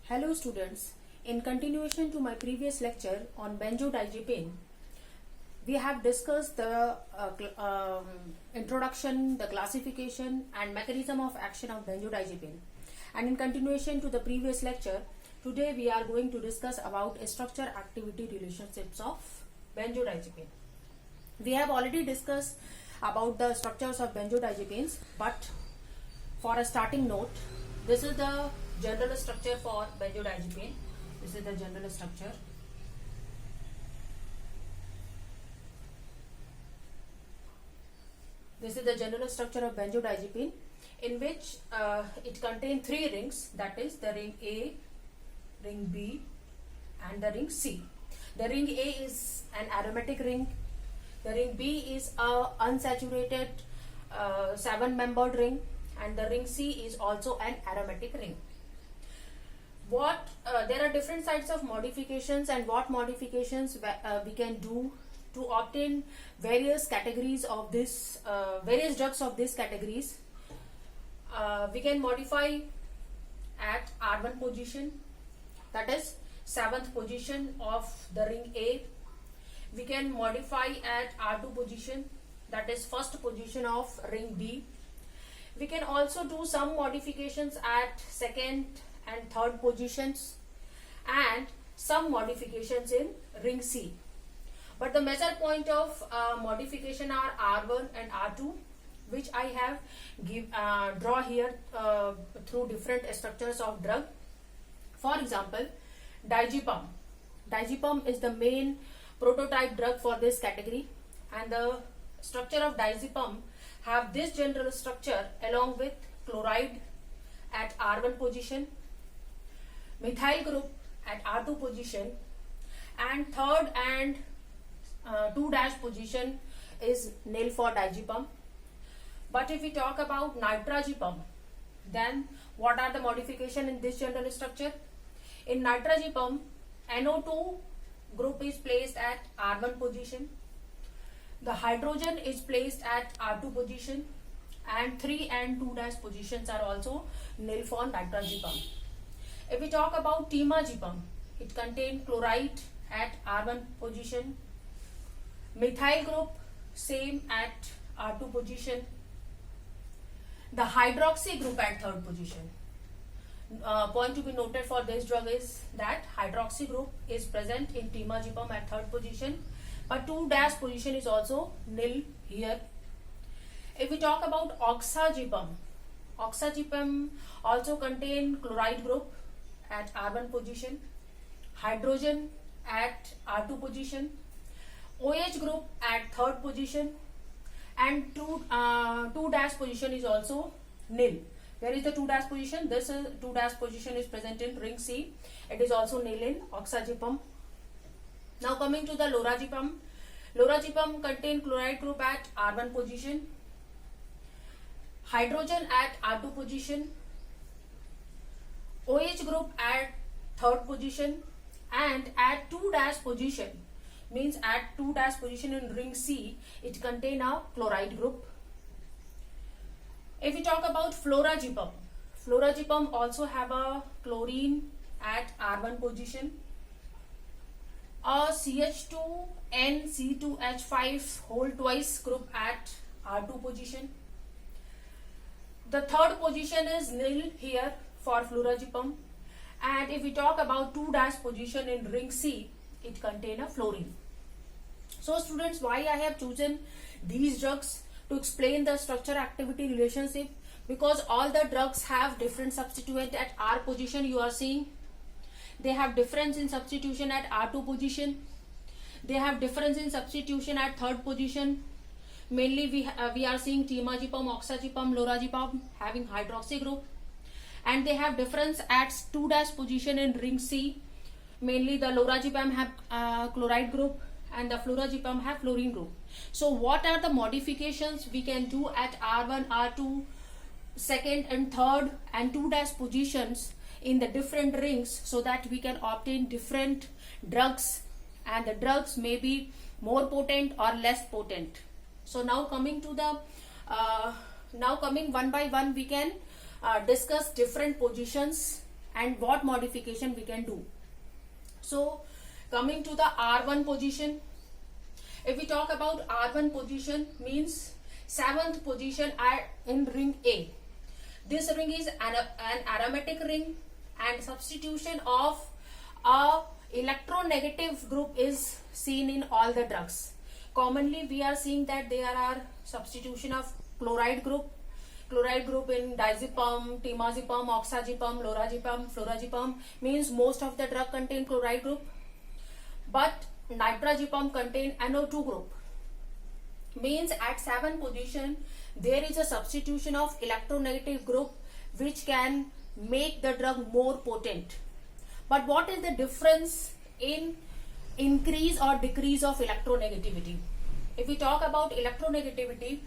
Hello students, in continuation to my previous lecture on benzodiazepine, we have discussed the introduction, the classification and mechanism of action of benzodiazepine. And in continuation to the previous lecture, today we are going to discuss about structure-activity relationships of benzodiazepine. We have already discussed about the structures of benzodiazepines, but for a starting note, this is the general structure for benzodiazepine. This is the general structure. This is the general structure of benzodiazepine, in which it contains three rings, that is the ring A, ring B and the ring C. The ring A is an aromatic ring. The ring B is a unsaturated seven-membered ring, and the ring C is also an aromatic ring. There are different types of modifications, and what modifications we can do to obtain various categories of this, various drugs of these categories. We can modify at R1 position, that is 7th position of the ring A. We can modify at R2 position, that is 1st position of ring B. We can also do some modifications at 2nd and 3rd positions, and some modifications in ring C. But the major point of modification are R1 and R2, which I have draw here through different structures of drug. For example, diazepam. Diazepam is the main prototype drug for this category, and the structure of diazepam have this general structure along with chloride at R1 position, methyl group at R2 position, and 3rd and 2' position is nil for diazepam. But if we talk about nitrazepam, then what are the modification in this general structure? In nitrazepam, NO2 group is placed at R1 position, the hydrogen is placed at R2 position, and 3 and 2' positions are also nil for nitrazepam. If we talk about temazepam, it contains chloride at R1 position, methyl group same at R2 position, the hydroxy group at 3rd position. Point to be noted for this drug is that hydroxy group is present in temazepam at 3rd position, but 2' position is also nil here. If we talk about oxazepam, oxazepam also contain chloride group at R1 position, hydrogen at R2 position, OH group at 3rd position, and 2' position is also nil. Where is the 2' position? This is 2' position is present in ring C. It is also nil in oxazepam. Now coming to the lorazepam. Lorazepam contain chloride group at R1 position, hydrogen at R2 position, OH group at 3rd position, and at 2' position, means at 2' position in ring C, it contain a chloride group. If we talk about florazepam, florazepam also have a chlorine at R1 position, a CH2NC2H5 whole twice group at R2 position. The 3rd position is nil here for florazepam, and if we talk about 2' position in ring C, it contain a fluorine. So students, why I have chosen these drugs to explain the structure activity relationship? Because all the drugs have different substituent at R position. You are seeing they have difference in substitution at R2 position, they have difference in substitution at 3rd position. Mainly we are seeing temazepam, oxazepam, lorazepam having hydroxy group, and they have difference at 2' position in ring C. Mainly the lorazepam have chloride group and the florazepam have fluorine group. So what are the modifications we can do at R1, R2, 2nd and 3rd and 2' positions in the different rings, so that we can obtain different drugs, and the drugs may be more potent or less potent. So now coming to the one by one, we can discuss different positions and what modification we can do. So coming to the R1 position, if we talk about R1 position, means 7th position in ring A. This ring is an aromatic ring, and substitution of a electronegative group is seen in all the drugs. Commonly we are seeing that there are substitution of chloride group in diazepam, temazepam, oxazepam, lorazepam, florazepam, means most of the drug contain chloride group, but nitrazepam contain NO2 group, means at 7th position there is a substitution of electronegative group which can make the drug more potent. But what is the difference in increase or decrease of electronegativity? If we talk about electronegativity,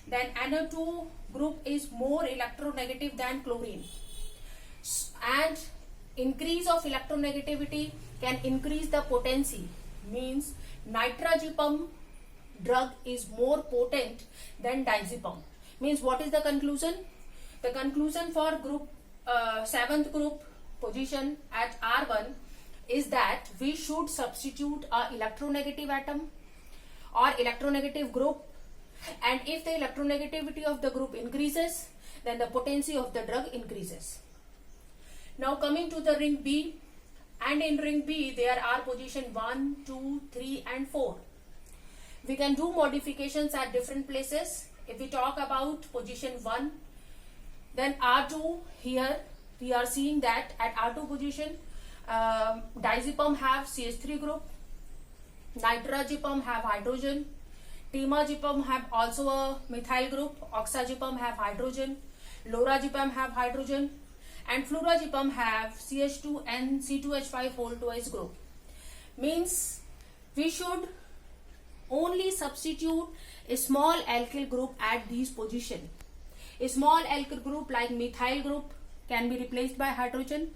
then NO2 group is more electronegative than chlorine, and increase of electronegativity can increase the potency, means nitrazepam drug is more potent than diazepam. Means what is the conclusion? The conclusion for group 7th group position at R1 is that we should substitute a electronegative atom or electronegative group, and if the electronegativity of the group increases, then the potency of the drug increases. Now coming to the ring B, and in ring B there are position 1, 2, 3 and 4. We can do modifications at different places. If we talk about position 1, then R2, here we are seeing that at R2 position diazepam have CH3 group, nitrazepam have hydrogen, temazepam have also a methyl group, oxazepam have hydrogen, lorazepam have hydrogen, and florazepam have CH2 and C2H5 whole twice group. Means we should only substitute a small alkyl group at these position. A small alkyl group like methyl group can be replaced by hydrogen,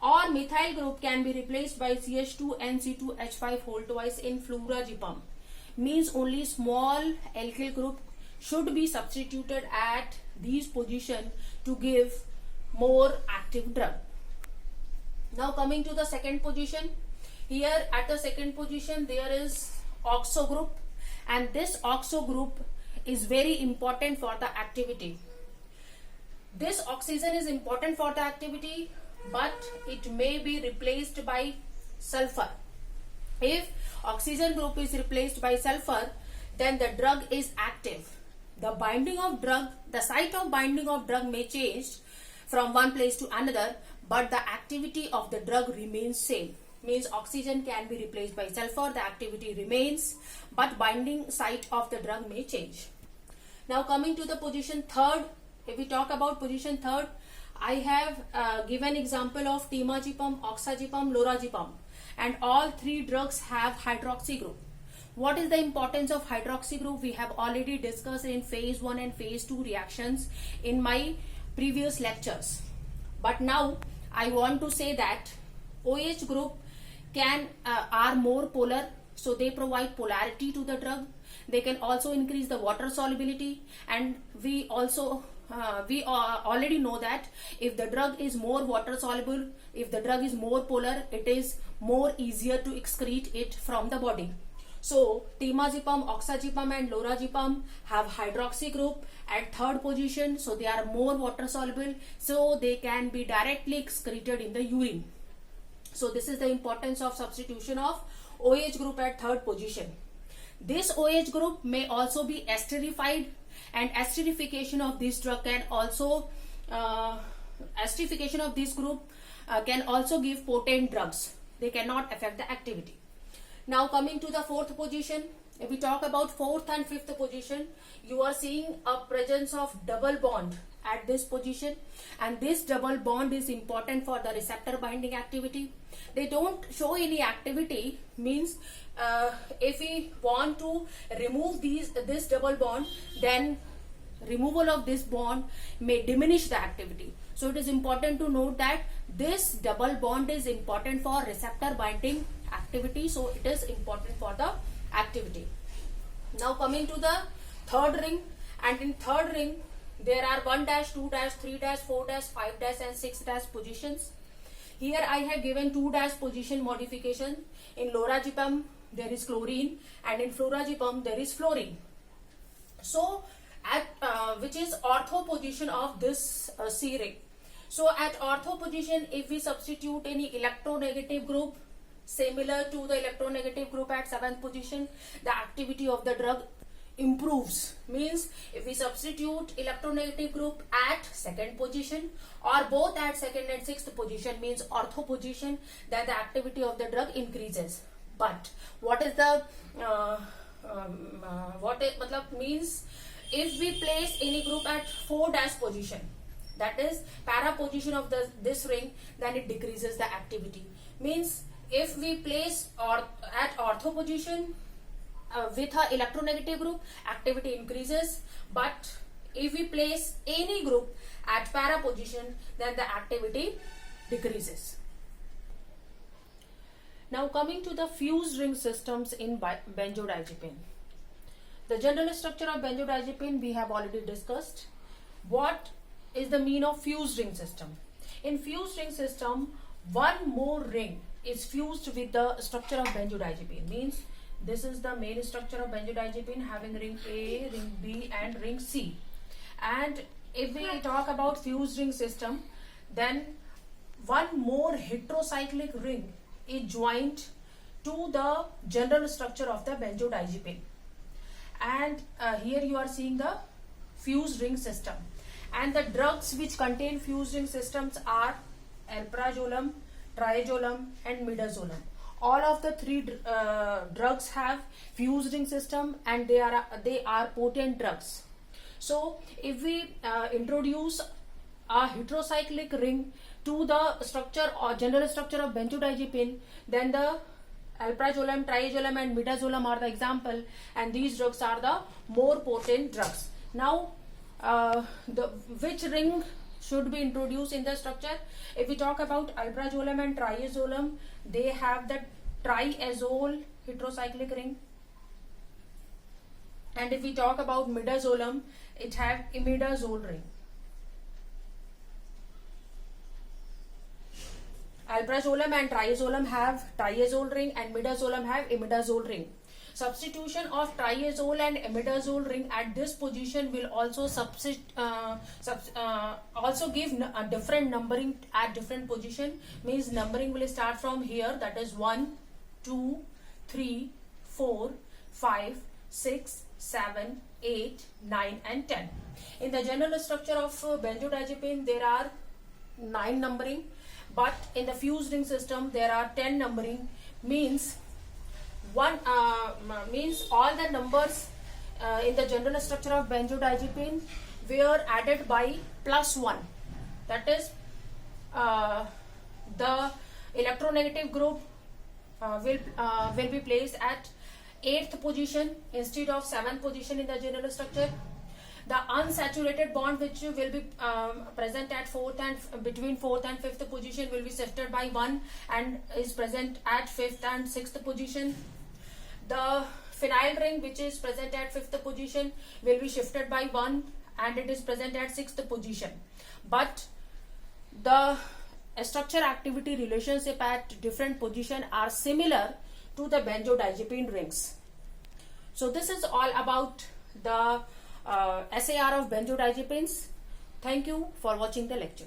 or methyl group can be replaced by CH2 and C2H5 whole twice in florazepam. Means only small alkyl group should be substituted at these position to give more active drug. Now coming to the second position, here at the second position there is oxo group, and this oxo group is very important for the activity. This oxygen is important for the activity, but it may be replaced by sulfur. If oxygen group is replaced by sulfur, then the drug is active. The binding of drug, the site of binding of drug may change from one place to another, but the activity of the drug remains same. Means oxygen can be replaced by sulfur, the activity remains, but binding site of the drug may change. Now coming to the position 3rd, if we talk about position 3rd, I have given example of temazepam, oxazepam, lorazepam, and all 3 drugs have hydroxy group. What is the importance of hydroxy group? We have already discussed in phase 1 and phase 2 reactions in my previous lectures. But now I want to say that OH group are more polar, so they provide polarity to the drug. They can also increase the water solubility, and we already know that if the drug is more water soluble, if the drug is more polar, it is more easier to excrete it from the body. So temazepam, oxazepam and lorazepam have hydroxy group at 3rd position, so they are more water soluble, so they can be directly excreted in the urine. So this is the importance of substitution of OH group at 3rd position. This OH group may also be esterified, and esterification of this drug can also esterification of this group can also give potent drugs. They cannot affect the activity. Now coming to the 4th position, if we talk about 4th and 5th position, you are seeing a presence of double bond at this position, and this double bond is important for the receptor binding activity. They don't show any activity, means if we want to remove this double bond, then removal of this bond may diminish the activity. So it is important to note that this double bond is important for receptor binding activity, so it is important for the activity. Now coming to the 3rd ring, and in 3rd ring there are 1-, 2-, 3-, 4-, 5- and 6- positions. Here I have given 2' position modification. In lorazepam there is chlorine, and in florazepam there is fluorine. So at which is ortho position of this C ring. So at ortho position, if we substitute any electronegative group similar to the electronegative group at 7th position, the activity of the drug improves. Means if we substitute electronegative group at 2nd position or both at 2nd and 6th position, means ortho position, then the activity of the drug increases. But what is the means if we place any group at 4' position, that is para position of this ring, then it decreases the activity. Means if we place at ortho position with a electronegative group, activity increases, but if we place any group at para position, then the activity decreases. Now coming to the fused ring systems in benzodiazepine. The general structure of benzodiazepine we have already discussed. What is the mean of fused ring system? In fused ring system, one more ring is fused with the structure of benzodiazepine. Means this is the main structure of benzodiazepine having ring A, ring B and ring C. And if we talk about fused ring system, then one more heterocyclic ring is joined to the general structure of the benzodiazepine. And here you are seeing the fused ring system. And the drugs which contain fused ring systems are alprazolam, triazolam and midazolam. All of the three drugs have fused ring system, and they are potent drugs. So if we introduce a heterocyclic ring to the structure or general structure of benzodiazepine, then the alprazolam, triazolam and midazolam are the example, and these drugs are the more potent drugs. Now which ring should be introduced in the structure? If we talk about alprazolam and triazolam, they have the triazole heterocyclic ring, and if we talk about midazolam, it have imidazole ring. Alprazolam and triazolam have triazole ring, and midazolam have imidazole ring. Substitution of triazole and imidazole ring at this position will also also give a different numbering at different position. Means numbering will start from here, that is 1, 2, 3, 4, 5, 6, 7, 8, 9 and 10. In the general structure of benzodiazepine there are 9 numbering, but in the fused ring system there are 10 numbering. Means all the numbers in the general structure of benzodiazepine were added by +1. That is the electronegative group will be placed at 8th position instead of 7th position in the general structure. The unsaturated bond which will be present at between 4th and 5th position will be shifted by 1 and is present at 5th and 6th position. The phenyl ring which is present at 5th position will be shifted by 1 and it is present at 6th position. But the structure activity relationship at different position are similar to the benzodiazepine rings. So this is all about the SAR of benzodiazepines. Thank you for watching the lecture.